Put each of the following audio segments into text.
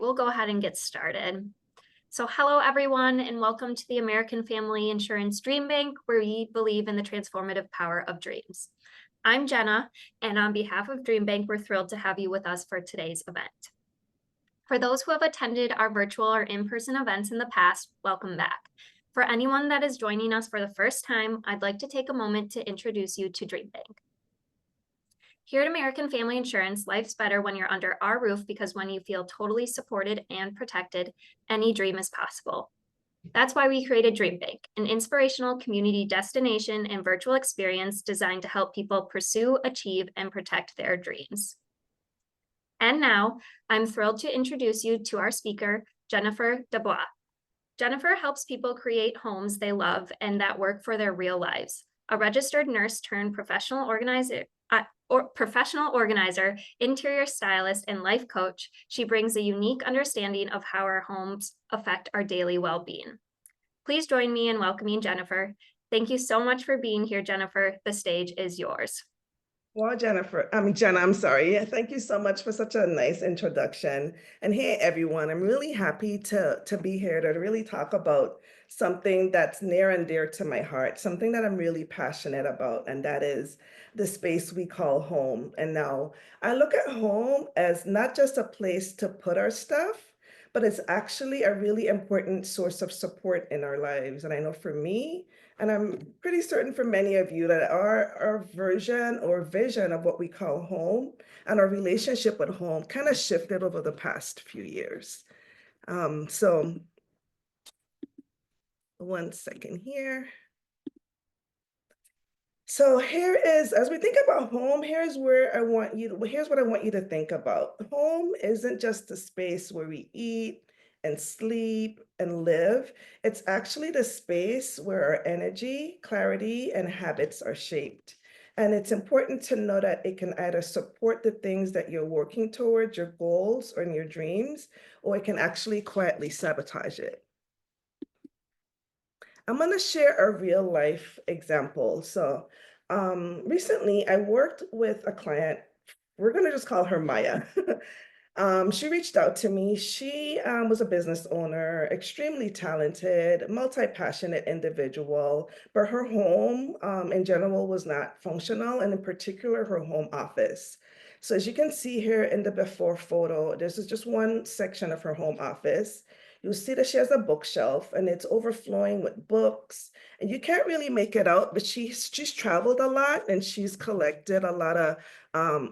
We'll go ahead and get started. So hello everyone, and welcome to the American Family Insurance DreamBank, where we believe in the transformative power of dreams. I'm Jenna, and on behalf of DreamBank, we're thrilled to have you with us for today's event. For those who have attended our virtual or in-person events in the past, welcome back. For anyone that is joining us for the first time, I'd like to take a moment to introduce you to DreamBank. Here at American Family Insurance, life's better when you're under our roof because when you feel totally supported and protected, any dream is possible. That's why we created DreamBank, an inspirational community destination and virtual experience designed to help people pursue, achieve, and protect their dreams. And now, I'm thrilled to introduce you to our speaker, Jennifer Du Bois. Jennifer helps people create homes they love and that work for their real lives. A registered nurse turned professional organizer, interior stylist, and life coach, she brings a unique understanding of how our homes affect our daily well-being. Please join me in welcoming Jennifer. Thank you so much for being here, Jennifer. The stage is yours. Well, Jenna, I'm sorry. Yeah, thank you so much for such a nice introduction. And hey, everyone, I'm really happy to be here to really talk about something that's near and dear to my heart, something that I'm really passionate about, and that is the space we call home. And now I look at home as not just a place to put our stuff, but it's actually a really important source of support in our lives. And I know for me, and I'm pretty certain for many of you that our version or vision of what we call home and our relationship with home kind of shifted over the past few years. So one second here. So here is, as we think about home, here's what I want you to think about. Home isn't just a space where we eat and sleep and live. It's actually the space where our energy, clarity, and habits are shaped. And it's important to know that it can either support the things that you're working towards, your goals or your dreams, or it can actually quietly sabotage it. I'm going to share a real life example. So recently I worked with a client. We're going to just call her Maya. She reached out to me. She was a business owner, extremely talented, multi-passionate individual, but her home in general was not functional, and in particular, her home office. So as you can see here in the before photo, this is just one section of her home office. You'll see that she has a bookshelf and it's overflowing with books, and you can't really make it out, but she's traveled a lot and she's collected a lot of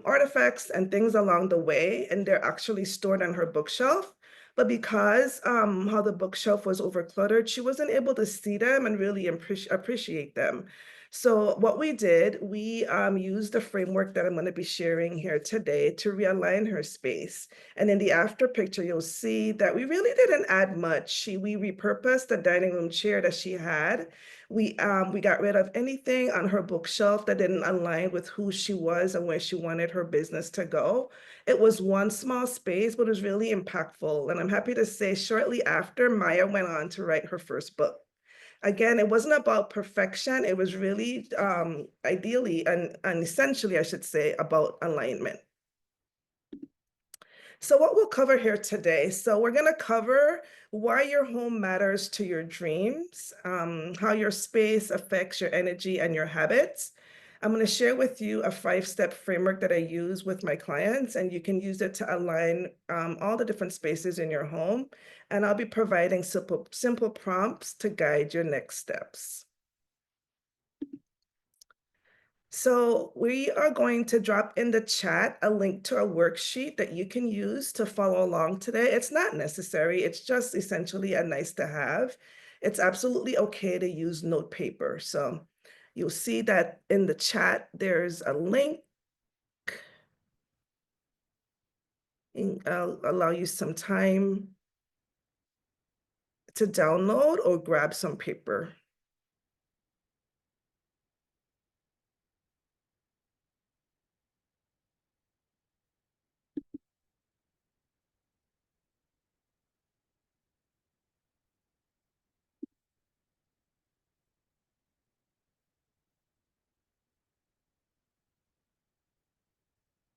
artifacts and things along the way, and they're actually stored on her bookshelf. But because how the bookshelf was overcluttered, she wasn't able to see them and really appreciate them. So what we did, we used the framework that I'm going to be sharing here today to realign her space. And in the after picture, you'll see that we really didn't add much. We repurposed the dining room chair that she had. We got rid of anything on her bookshelf that didn't align with who she was and where she wanted her business to go. It was one small space, but it was really impactful. And I'm happy to say shortly after, Maya went on to write her first book. Again, it wasn't about perfection. It was really ideally and essentially, I should say, about alignment. So what we'll cover here today, so we're going to cover why your home matters to your dreams, how your space affects your energy and your habits. I'm going to share with you a 5-step framework that I use with my clients, and you can use it to align all the different spaces in your home. And I'll be providing simple prompts to guide your next steps. So we are going to drop in the chat a link to a worksheet that you can use to follow along today. It's not necessary. It's just essentially a nice to have. It's absolutely okay to use note paper. So you'll see that in the chat, there's a link. I'll allow you some time to download or grab some paper.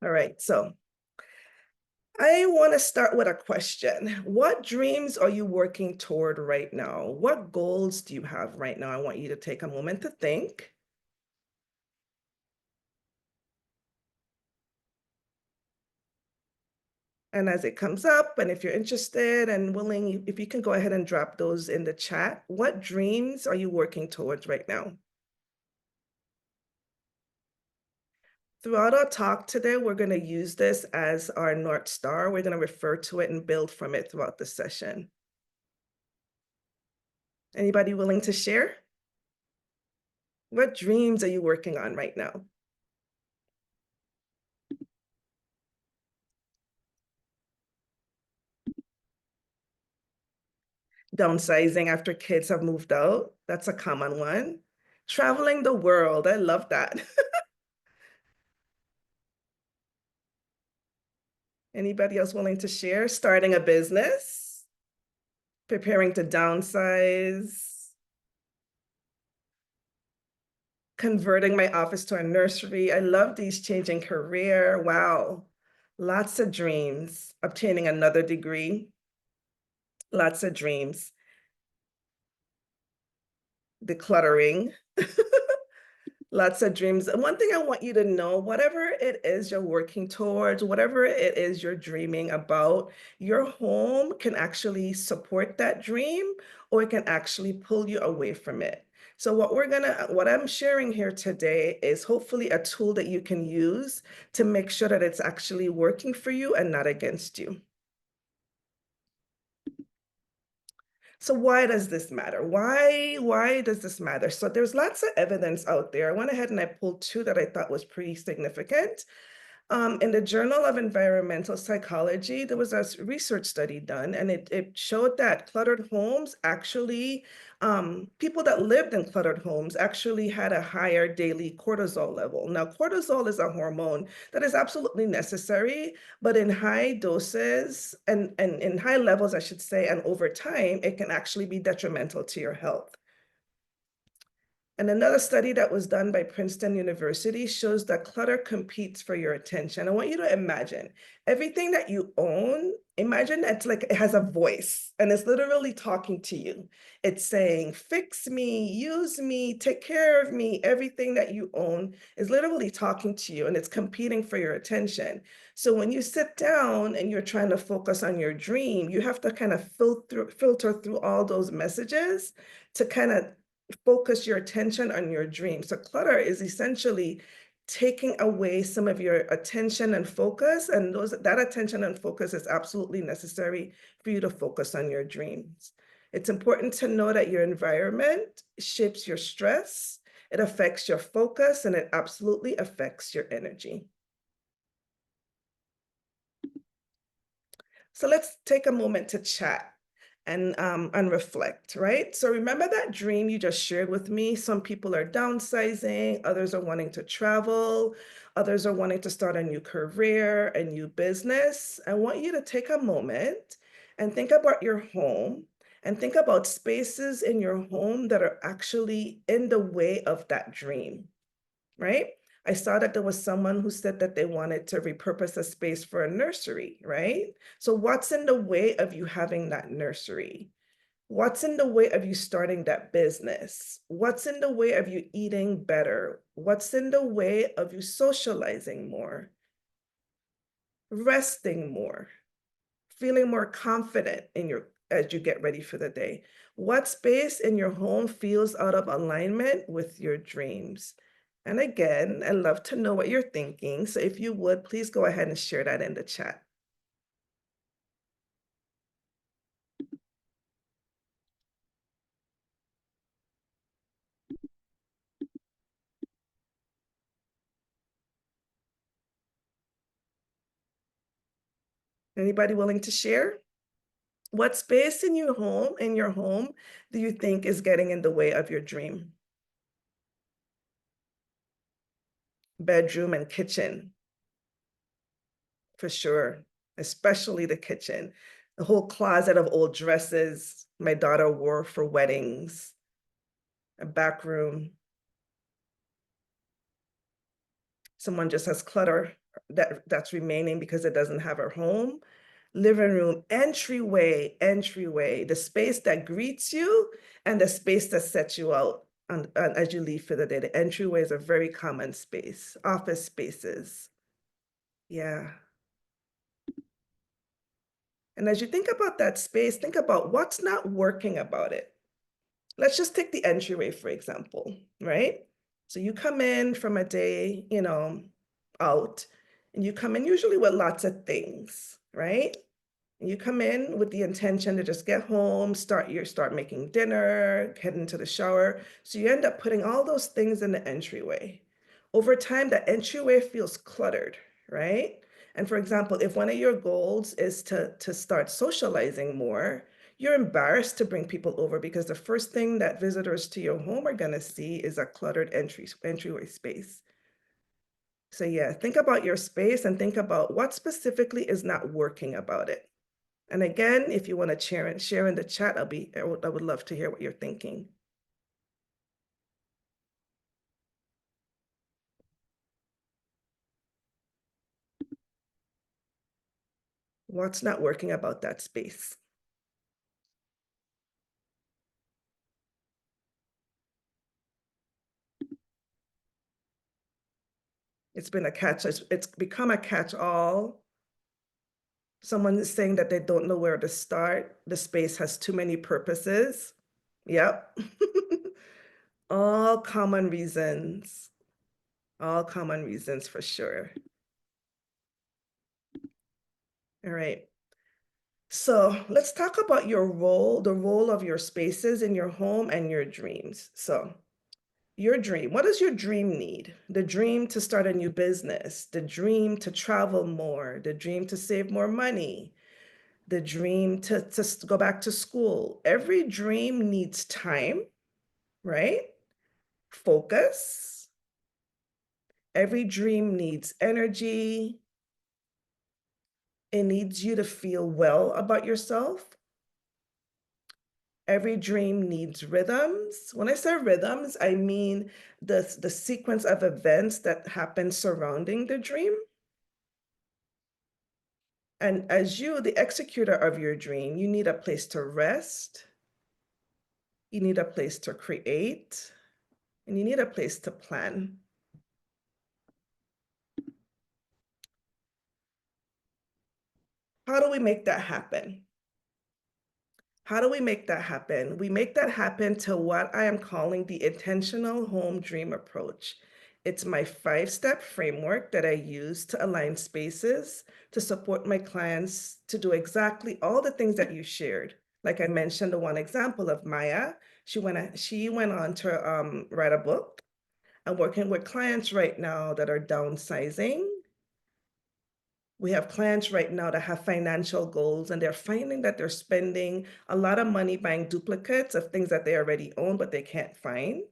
All right, so I want to start with a question. What dreams are you working toward right now? What goals do you have right now? I want you to take a moment to think. And as it comes up, and if you're interested and willing, if you can go ahead and drop those in the chat. What dreams are you working towards right now? Throughout our talk today, we're going to use this as our North Star. We're going to refer to it and build from it throughout the session. Anybody willing to share? What dreams are you working on right now? Downsizing after kids have moved out. That's a common one. Traveling the world. I love that. Anybody else willing to share? Starting a business, preparing to downsize, converting my office to a nursery. I love these, changing career. Wow. Lots of dreams. Obtaining another degree. Lots of dreams. Decluttering. Lots of dreams. And one thing I want you to know, whatever it is you're working towards, whatever it is you're dreaming about, your home can actually support that dream, or it can actually pull you away from it. So what I'm sharing here today is hopefully a tool that you can use to make sure that it's actually working for you and not against you. So why does this matter? Why does this matter? So there's lots of evidence out there. I went ahead and I pulled two that I thought was pretty significant. In the Journal of Environmental Psychology, there was a research study done, and it showed that cluttered homes actually, people that lived in cluttered homes actually had a higher daily cortisol level. Now, cortisol is a hormone that is absolutely necessary, but in high doses and in high levels, I should say, and over time, it can actually be detrimental to your health. And another study that was done by Princeton University shows that clutter competes for your attention. I want you to imagine everything that you own, imagine it's like it has a voice and it's literally talking to you. It's saying, fix me, use me, take care of me. Everything that you own is literally talking to you and it's competing for your attention. So when you sit down and you're trying to focus on your dream, you have to kind of filter through all those messages to kind of focus your attention on your dream. So clutter is essentially taking away some of your attention and focus, and that attention and focus is absolutely necessary for you to focus on your dreams. It's important to know that your environment shapes your stress, it affects your focus, and it absolutely affects your energy. So let's take a moment to chat and reflect, right? So remember that dream you just shared with me? Some people are downsizing, others are wanting to travel, others are wanting to start a new career, a new business. I want you to take a moment and think about your home and think about spaces in your home that are actually in the way of that dream, right? I saw that there was someone who said that they wanted to repurpose a space for a nursery, right? So what's in the way of you having that nursery? What's in the way of you starting that business? What's in the way of you eating better? What's in the way of you socializing more, resting more, feeling more confident as you get ready for the day? What space in your home feels out of alignment with your dreams? And again, I'd love to know what you're thinking. So if you would, please go ahead and share that in the chat. Anybody willing to share? What space in your home, do you think is getting in the way of your dream? Bedroom and kitchen, for sure, especially the kitchen. The whole closet of old dresses my daughter wore for weddings, a back room. Someone just has clutter that's remaining because it doesn't have a home. Living room, entryway, the space that greets you and the space that sets you out as you leave for the day. The entryway is a very common space, office spaces. Yeah. And as you think about that space, think about what's not working about it. Let's just take the entryway, for example, right? So you come in from a day, out, and you come in usually with lots of things, right? You come in with the intention to just get home, start making dinner, head into the shower. So you end up putting all those things in the entryway. Over time, the entryway feels cluttered, right? And for example, if one of your goals is to start socializing more, you're embarrassed to bring people over because the first thing that visitors to your home are going to see is a cluttered entryway space. So yeah, think about your space and think about what specifically is not working about it. And again, if you want to share in the chat, I would love to hear what you're thinking. What's not working about that space? It's been a catch. It's become a catch-all. Someone is saying that they don't know where to start. The space has too many purposes. Yep. All common reasons. All common reasons for sure. All right. So let's talk about your role, the role of your spaces in your home and your dreams. So your dream, what does your dream need? The dream to start a new business, the dream to travel more, the dream to save more money, the dream to go back to school. Every dream needs time, right? Focus. Every dream needs energy. It needs you to feel well about yourself. Every dream needs rhythms. When I say rhythms, I mean the sequence of events that happen surrounding the dream. And as you, the executor of your dream, you need a place to rest, you need a place to create, and you need a place to plan. How do we make that happen? How do we make that happen? We make that happen to what I am calling the intentional home dream approach. It's my 5-step framework that I use to align spaces to support my clients to do exactly all the things that you shared. Like I mentioned, the one example of Maya, she went on to write a book. I'm working with clients right now that are downsizing. We have clients right now that have financial goals and they're finding that they're spending a lot of money buying duplicates of things that they already own, but they can't find.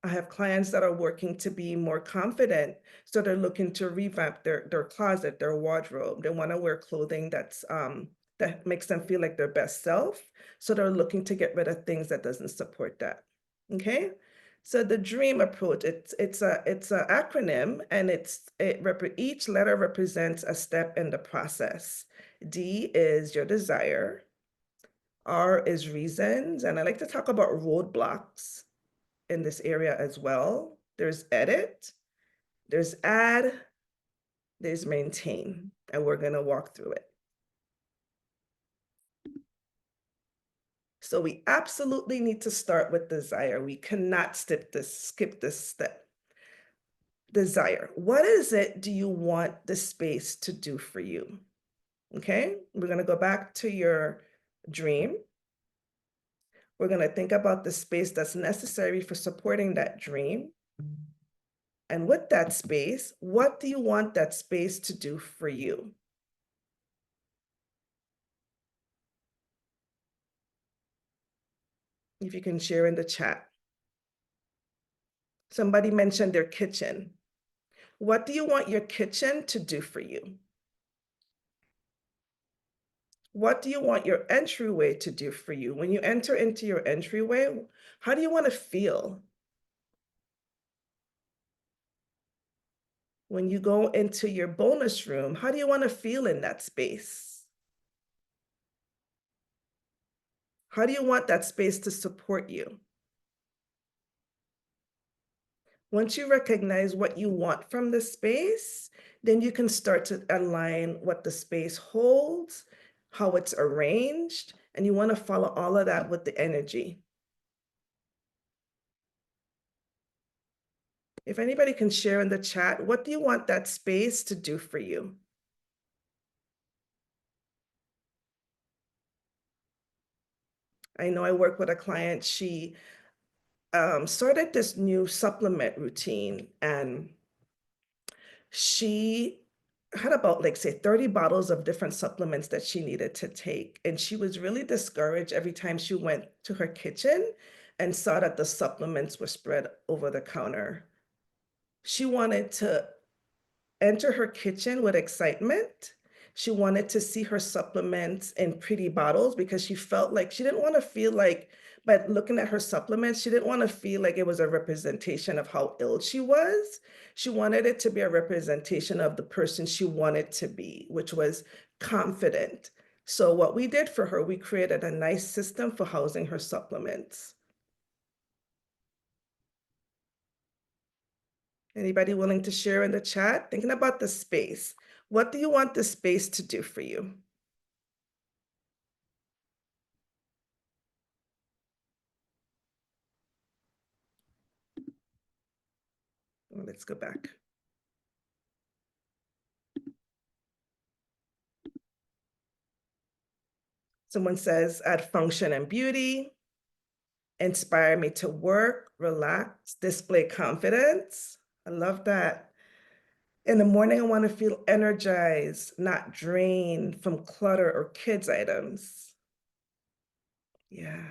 I have clients that are working to be more confident. So they're looking to revamp their closet, their wardrobe. They want to wear clothing that makes them feel like their best self. So they're looking to get rid of things that doesn't support that. Okay. So the dream approach, it's an acronym, and each letter represents a step in the process. D is your desire. R is reasons, and I like to talk about roadblocks in this area as well. There's edit, there's add, there's maintain, and we're gonna walk through it. So we absolutely need to start with desire. We cannot skip this step. Desire. What is it do you want the space to do for you? Okay, we're gonna go back to your dream. We're gonna think about the space that's necessary for supporting that dream. And with that space, what do you want that space to do for you? If you can share in the chat. Somebody mentioned their kitchen. What do you want your kitchen to do for you? What do you want your entryway to do for you? When you enter into your entryway, how do you want to feel? When you go into your bonus room, how do you want to feel in that space? How do you want that space to support you? Once you recognize what you want from the space, then you can start to align what the space holds, how it's arranged, and you want to follow all of that with the energy. If anybody can share in the chat, what do you want that space to do for you? I know I work with a client, she started this new supplement routine, and she had about, like, say 30 bottles of different supplements that she needed to take. And she was really discouraged every time she went to her kitchen and saw that the supplements were spread over the counter. She wanted to enter her kitchen with excitement. She wanted to see her supplements in pretty bottles because she felt like she didn't want to feel like, by looking at her supplements, she didn't want to feel like it was a representation of how ill she was. She wanted it to be a representation of the person she wanted to be, which was confident. So what we did for her, we created a nice system for housing her supplements. Anybody willing to share in the chat? Thinking about the space. What do you want the space to do for you? Well, let's go back. Someone says, add function and beauty, inspire me to work, relax, display confidence. I love that. In the morning, I want to feel energized, not drained from clutter or kids' items. Yeah.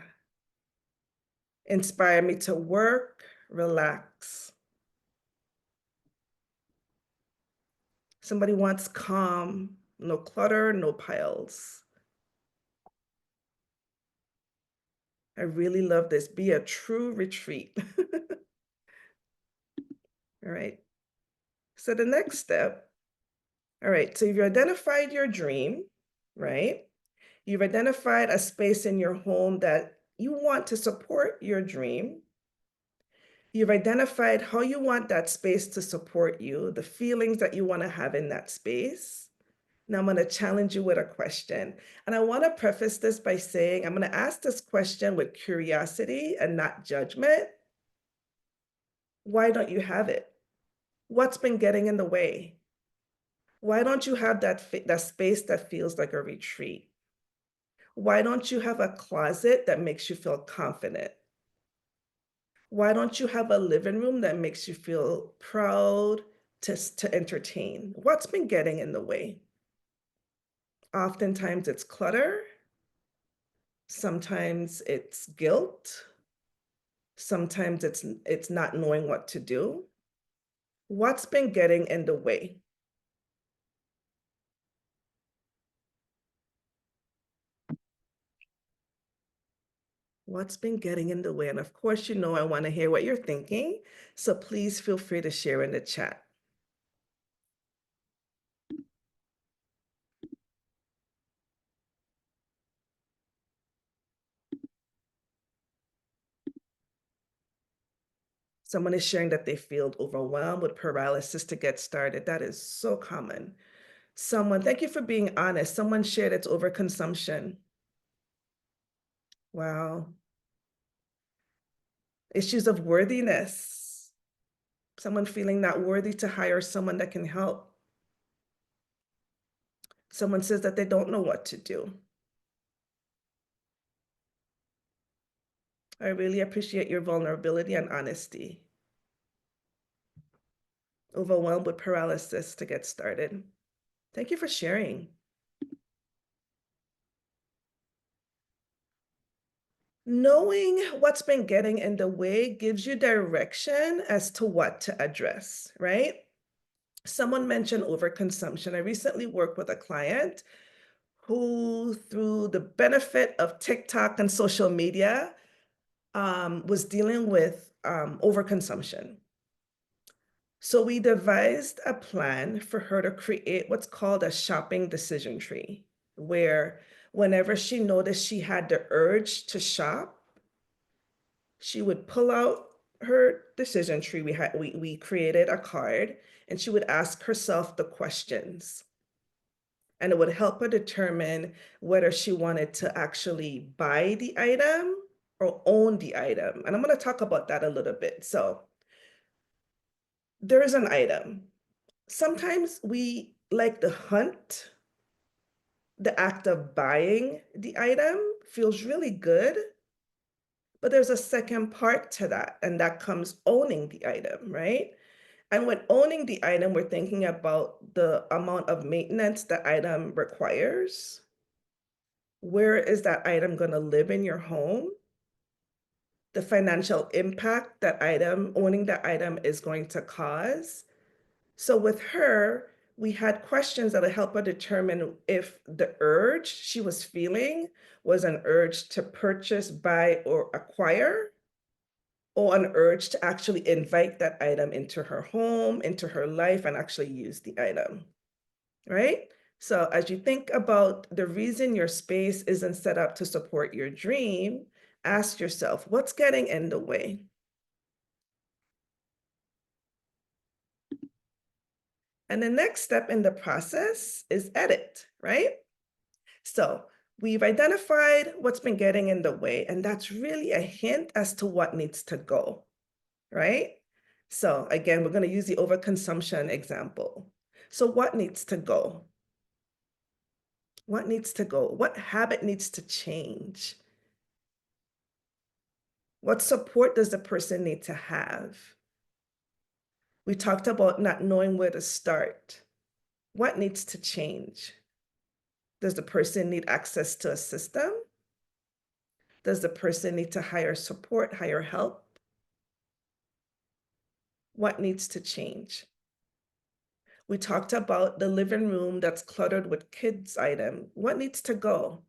Inspire me to work, relax. Somebody wants calm, no clutter, no piles. I really love this. Be a true retreat. All right. So the next step, all right, so you've identified your dream, right? You've identified a space in your home that you want to support your dream. You've identified how you want that space to support you, the feelings that you want to have in that space. Now I'm going to challenge you with a question. And I want to preface this by saying, I'm going to ask this question with curiosity and not judgment. Why don't you have it? What's been getting in the way? Why don't you have that space that feels like a retreat? Why don't you have a closet that makes you feel confident? Why don't you have a living room that makes you feel proud to entertain? What's been getting in the way? Oftentimes it's clutter. Sometimes it's guilt. Sometimes it's not knowing what to do. What's been getting in the way? What's been getting in the way? And of course, I want to hear what you're thinking. So please feel free to share in the chat. Someone is sharing that they feel overwhelmed with paralysis to get started. That is so common. Thank you for being honest. Someone shared it's overconsumption. Wow. Issues of worthiness. Someone feeling not worthy to hire someone that can help. Someone says that they don't know what to do. I really appreciate your vulnerability and honesty. Overwhelmed with paralysis to get started. Thank you for sharing. Knowing what's been getting in the way gives you direction as to what to address, right? Someone mentioned overconsumption. I recently worked with a client who, through the benefit of TikTok and social media, was dealing with overconsumption. So we devised a plan for her to create what's called a shopping decision tree, where whenever she noticed she had the urge to shop, she would pull out her decision tree. We created a card, and she would ask herself the questions. And it would help her determine whether she wanted to actually buy the item or own the item. And I'm going to talk about that a little bit. So there is an item. Sometimes we like the hunt, the act of buying the item feels really good, but there's a second part to that, and that comes owning the item, right? And when owning the item, we're thinking about the amount of maintenance that item requires. Where is that item going to live in your home? The financial impact that owning that item is going to cause. So with her, we had questions that would help her determine if the urge she was feeling was an urge to purchase, buy, or acquire, or an urge to actually invite that item into her home, into her life, and actually use the item, right? So as you think about the reason your space isn't set up to support your dream, ask yourself, what's getting in the way? And the next step in the process is edit, right? So we've identified what's been getting in the way, and that's really a hint as to what needs to go, right? So again, we're going to use the overconsumption example. So what needs to go? What needs to go? What habit needs to change? What support does the person need to have? We talked about not knowing where to start. What needs to change? Does the person need access to a system? Does the person need to hire support, hire help? What needs to change? We talked about the living room that's cluttered with kids' items. What needs to go?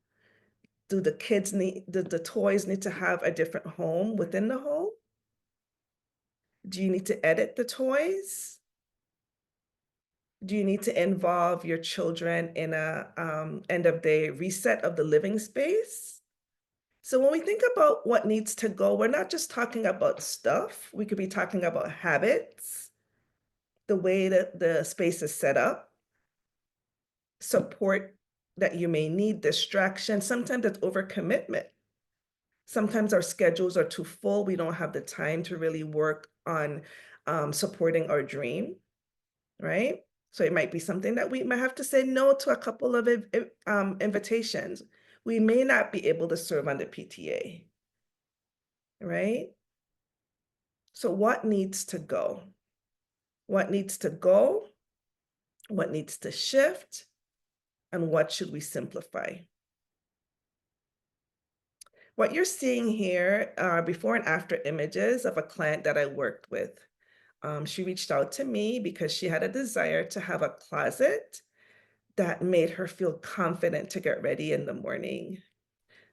Do the toys need to have a different home within the home? Do you need to edit the toys? Do you need to involve your children in a end of day reset of the living space? So when we think about what needs to go, we're not just talking about stuff. We could be talking about habits, the way that the space is set up, support that you may need, distraction. Sometimes it's overcommitment. Sometimes our schedules are too full. We don't have the time to really work on supporting our dream, right? So it might be something that we might have to say no to a couple of invitations. We may not be able to serve on the PTA, right? So what needs to go? What needs to go? What needs to shift? And what should we simplify? What you're seeing here are before and after images of a client that I worked with. She reached out to me because she had a desire to have a closet that made her feel confident to get ready in the morning.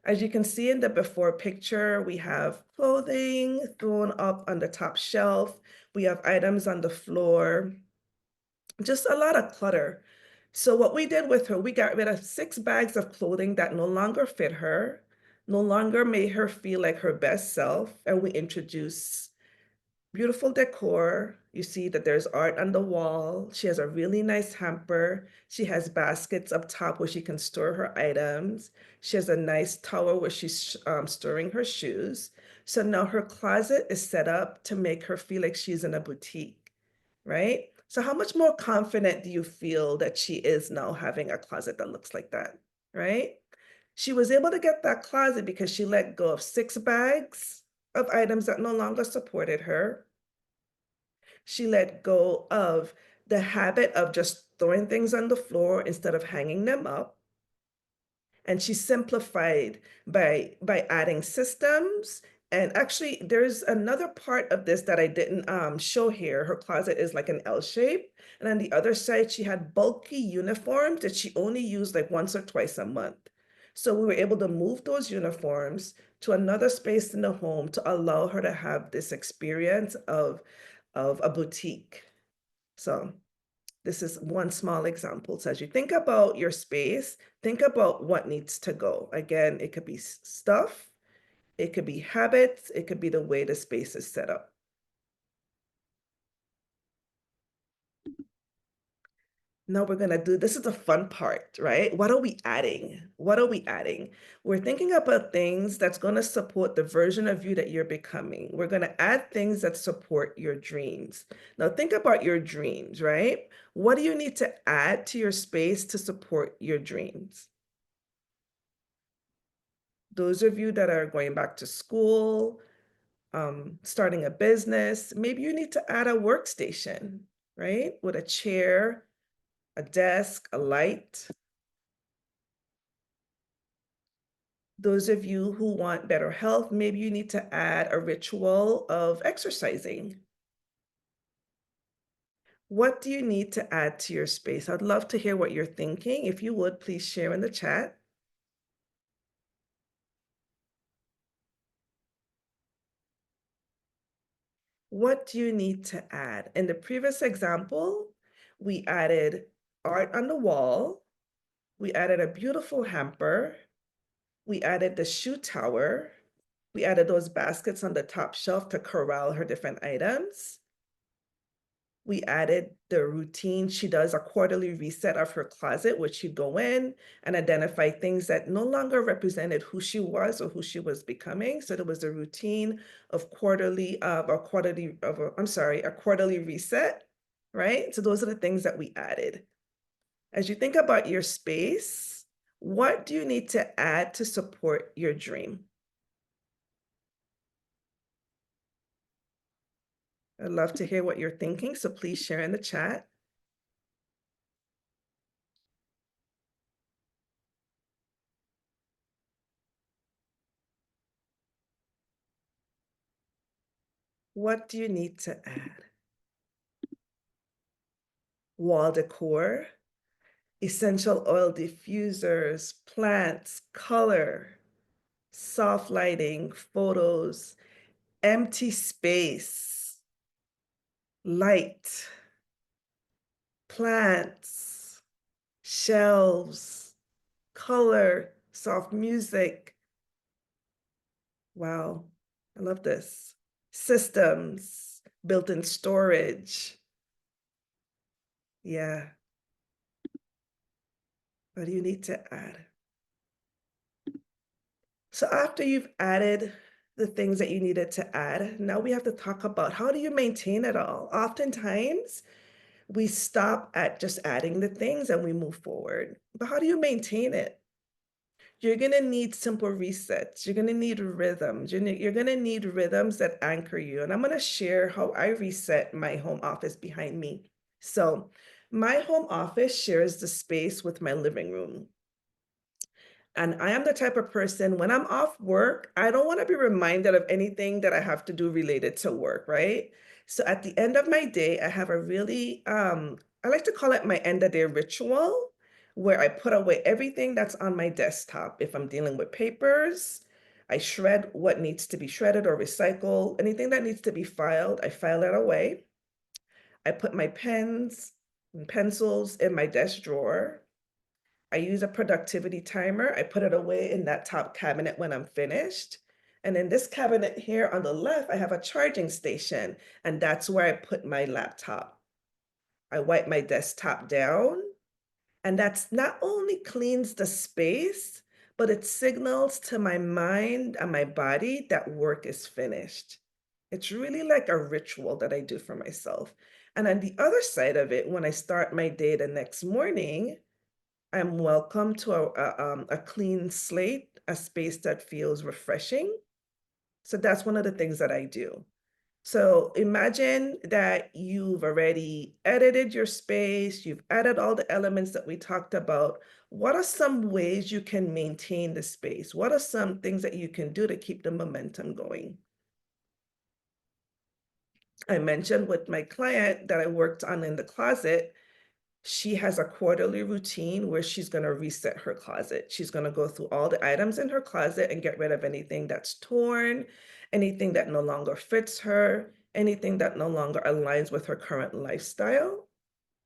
As you can see in the before picture, we have clothing thrown up on the top shelf. We have items on the floor, just a lot of clutter. So what we did with her, we got rid of 6 bags of clothing that no longer fit her, no longer made her feel like her best self, and we introduced beautiful decor. You see that there's art on the wall. She has a really nice hamper. She has baskets up top where she can store her items. She has a nice tower where she's storing her shoes. So now her closet is set up to make her feel like she's in a boutique, right? So how much more confident do you feel that she is now having a closet that looks like that, right? She was able to get that closet because she let go of 6 bags of items that no longer supported her. She let go of the habit of just throwing things on the floor instead of hanging them up. And she simplified by adding systems. And actually, there's another part of this that I didn't show here. Her closet is like an L shape. And on the other side, she had bulky uniforms that she only used like once or twice a month. So we were able to move those uniforms to another space in the home to allow her to have this experience of a boutique. So this is one small example. So as you think about your space, think about what needs to go. Again, it could be stuff, it could be habits, it could be the way the space is set up. Now we're gonna do, this is the fun part, right? What are we adding? What are we adding? We're thinking about things that's gonna support the version of you that you're becoming. We're gonna add things that support your dreams. Now think about your dreams, right? What do you need to add to your space to support your dreams? Those of you that are going back to school, starting a business, maybe you need to add a workstation, right? With a chair, a desk, a light. Those of you who want better health, maybe you need to add a ritual of exercising. What do you need to add to your space? I'd love to hear what you're thinking. If you would, please share in the chat. What do you need to add? In the previous example, we added art on the wall. We added a beautiful hamper. We added the shoe tower. We added those baskets on the top shelf to corral her different items. We added the routine. She does a quarterly reset of her closet, which she'd go in and identify things that no longer represented who she was or who she was becoming. So there was a routine of a quarterly reset, right? So those are the things that we added. As you think about your space, what do you need to add to support your dream? I'd love to hear what you're thinking, so please share in the chat. What do you need to add? Wall decor, essential oil diffusers, plants, color, soft lighting, photos, empty space, light, plants, shelves, color, soft music. Wow, I love this. Systems, built-in storage. Yeah. What do you need to add? So after you've added the things that you needed to add, now we have to talk about how do you maintain it all? Oftentimes, we stop at just adding the things and we move forward. But how do you maintain it? You're going to need simple resets. You're going to need rhythms. You're going to need rhythms that anchor you. And I'm going to share how I reset my home office behind me. So my home office shares the space with my living room. And I am the type of person, when I'm off work, I don't want to be reminded of anything that I have to do related to work, right? So at the end of my day, I have a really, I like to call it my end of day ritual, where I put away everything that's on my desktop. If I'm dealing with papers, I shred what needs to be shredded or recycled. Anything that needs to be filed, I file it away. I put my pens and pencils in my desk drawer. I use a productivity timer. I put it away in that top cabinet when I'm finished. And in this cabinet here on the left, I have a charging station, and that's where I put my laptop. I wipe my desktop down, and that's not only cleans the space, but it signals to my mind and my body that work is finished. It's really like a ritual that I do for myself. And on the other side of it, when I start my day the next morning, I'm welcome to a clean slate, a space that feels refreshing. So that's one of the things that I do. So imagine that you've already edited your space, you've added all the elements that we talked about. What are some ways you can maintain the space? What are some things that you can do to keep the momentum going? I mentioned with my client that I worked on in the closet, she has a quarterly routine where she's going to reset her closet. She's going to go through all the items in her closet and get rid of anything that's torn, anything that no longer fits her, Anything that no longer aligns with her current lifestyle,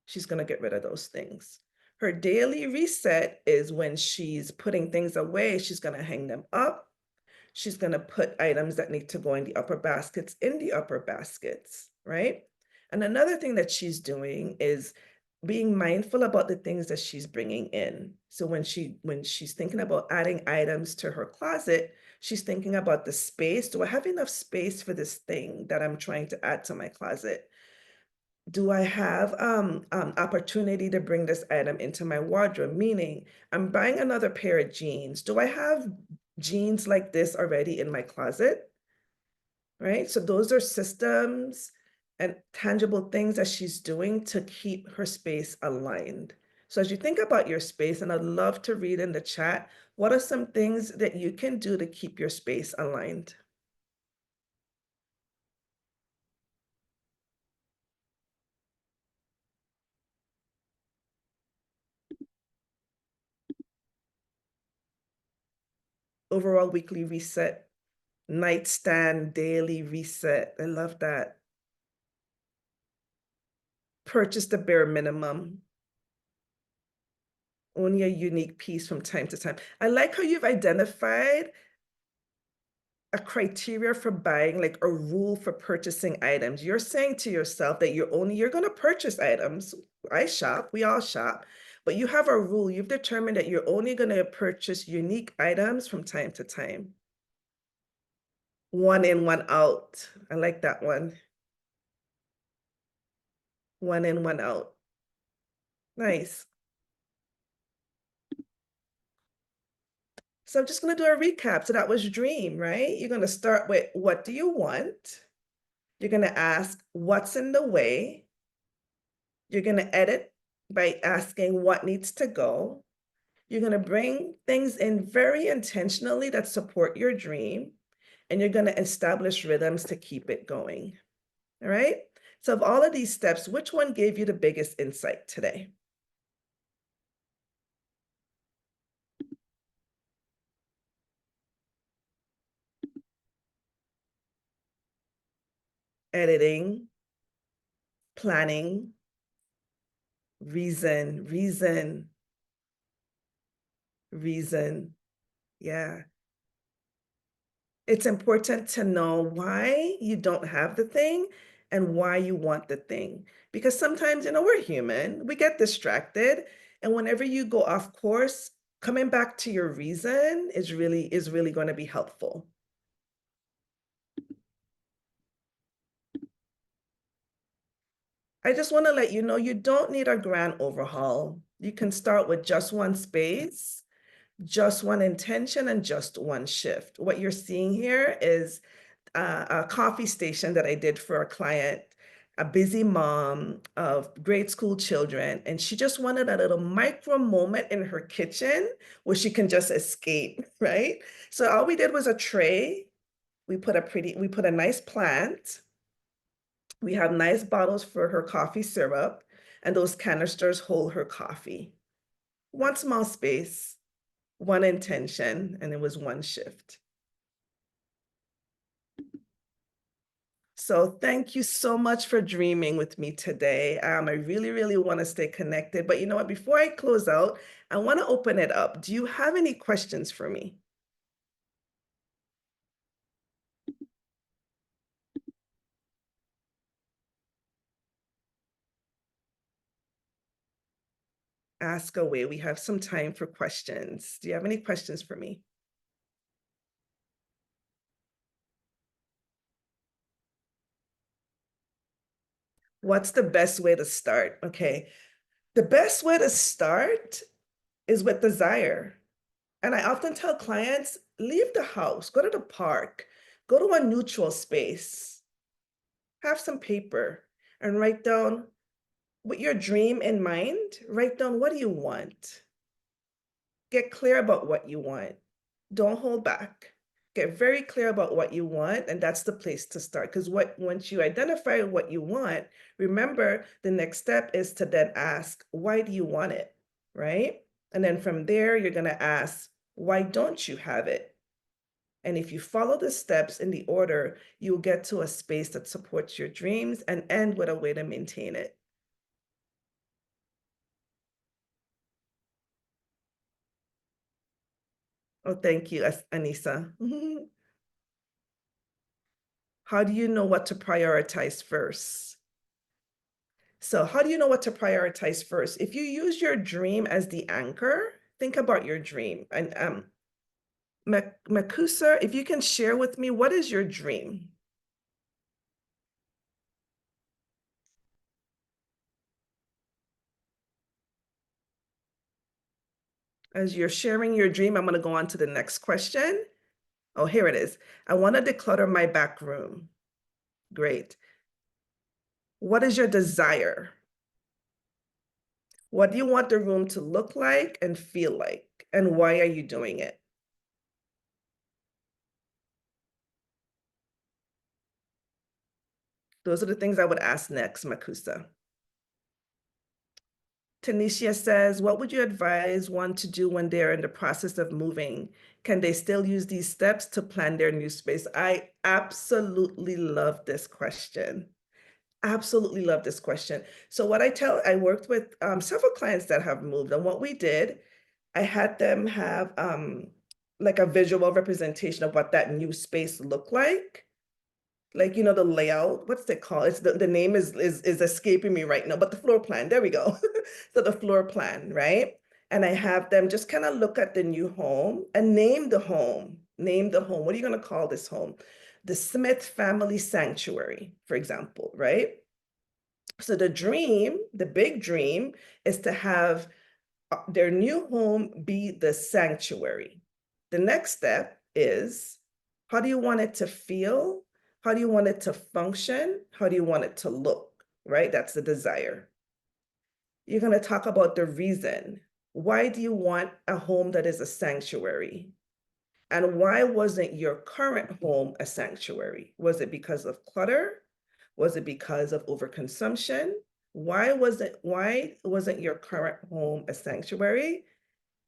she's going to get rid of those things. Her daily reset is when she's putting things away, she's going to hang them up. She's going to put items that need to go in the upper baskets in the upper baskets, right? And another thing that she's doing is being mindful about the things that she's bringing in. So when she's thinking about adding items to her closet, she's thinking about the space. Do I have enough space for this thing that I'm trying to add to my closet? Do I have opportunity to bring this item into my wardrobe? Meaning, I'm buying another pair of jeans. Do I have jeans like this already in my closet? Right? So those are systems and tangible things that she's doing to keep her space aligned. So as you think about your space, and I'd love to read in the chat, what are some things that you can do to keep your space aligned? Overall weekly reset, nightstand, daily reset. I love that. Purchase the bare minimum. Only a unique piece from time to time. I like how you've identified a criteria for buying, like a rule for purchasing items. You're saying to yourself that you're going to purchase items. I shop, we all shop, but you have a rule. You've determined that you're only going to purchase unique items from time to time. One in, one out. I like that one. One in, one out. Nice. So I'm just going to do a recap. So that was dream, right? You're going to start with, what do you want? You're going to ask, what's in the way? You're going to edit by asking what needs to go. You're going to bring things in very intentionally that support your dream, and you're going to establish rhythms to keep it going. All right? So of all of these steps, which one gave you the biggest insight today? Editing, planning, reason. Yeah. It's important to know why you don't have the thing and why you want the thing. Because sometimes, we're human, we get distracted. And whenever you go off course, coming back to your reason is really going to be helpful. I just want to let you know you don't need a grand overhaul. You can start with just one space, just one intention, and just one shift. What you're seeing here is a coffee station that I did for a client, a busy mom of grade school children, and she just wanted a little micro moment in her kitchen where she can just escape, right? So all we did was a tray. We put a nice plant. We have nice bottles for her coffee syrup, and those canisters hold her coffee. One small space, one intention, and it was one shift. So thank you so much for dreaming with me today. I really, really want to stay connected. But you know what? Before I close out, I want to open it up. Do you have any questions for me? Ask away. We have some time for questions. Do you have any questions for me? What's the best way to start? Okay. The best way to start is with desire. And I often tell clients, leave the house, go to the park, go to a neutral space, have some paper, and write down with your dream in mind. Write down, what do you want? Get clear about what you want. Don't hold back. Get very clear about what you want, and that's the place to start. Because once you identify what you want, remember the next step is to then ask, why do you want it? Right? And then from there, you're going to ask, why don't you have it? And if you follow the steps in the order, you'll get to a space that supports your dreams and end with a way to maintain it. Oh, thank you, Anissa. How do you know what to prioritize first? So how do you know what to prioritize first? If you use your dream as the anchor, think about your dream. And Makusa, if you can share with me, what is your dream? As you're sharing your dream, I'm going to go on to the next question. Oh, here it is. I want to declutter my back room. Great. What is your desire? What do you want the room to look like and feel like? And why are you doing it? Those are the things I would ask next, Makusa. Tanisha says, what would you advise one to do when they're in the process of moving? Can they still use these steps to plan their new space? I absolutely love this question. Absolutely love this question. So what I worked with several clients that have moved, and what we did, I had them have like a visual representation of what that new space looked like, you know, the layout, what's it called? It's the name is escaping me right now, but the floor plan, there we go. So the floor plan, right? And I have them just kind of look at the new home and name the home. Name the home. What are you going to call this home? The Smith Family Sanctuary, for example, right? So the dream, the big dream, is to have their new home be the sanctuary. The next step is, how do you want it to feel? How do you want it to function? How do you want it to look, right? That's the desire. You're going to talk about the reason. Why do you want a home that is a sanctuary? And why wasn't your current home a sanctuary? Was it because of clutter? Was it because of overconsumption? Why wasn't your current home a sanctuary?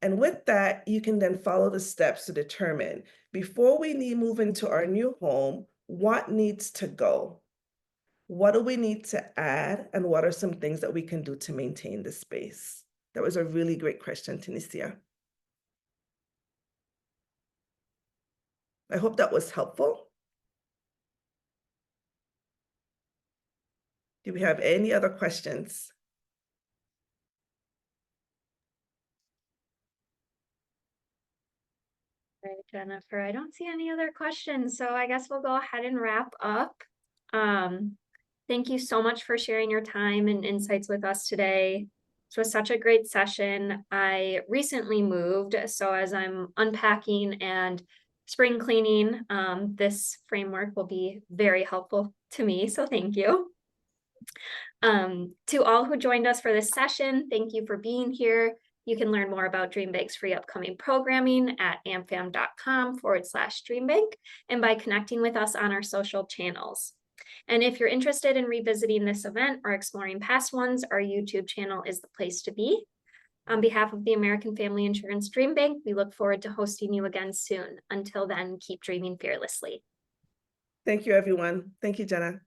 And with that, you can then follow the steps to determine, before we move into our new home, what needs to go? What do we need to add? And what are some things that we can do to maintain the space? That was a really great question, Tunisia. I hope that was helpful. Do we have any other questions? Right, Jennifer, I don't see any other questions, so I guess we'll go ahead and wrap up. Thank you so much for sharing your time and insights with us today. This was such a great session. I recently moved, so as I'm unpacking and spring cleaning, this framework will be very helpful to me, so thank you. To all who joined us for this session, thank you for being here. You can learn more about DreamBank's free upcoming programming at amfam.com/DreamBank and by connecting with us on our social channels. And if you're interested in revisiting this event or exploring past ones, our YouTube channel is the place to be. On behalf of the American Family Insurance DreamBank, we look forward to hosting you again soon. Until then, keep dreaming fearlessly. Thank you, everyone. Thank you, Jenna.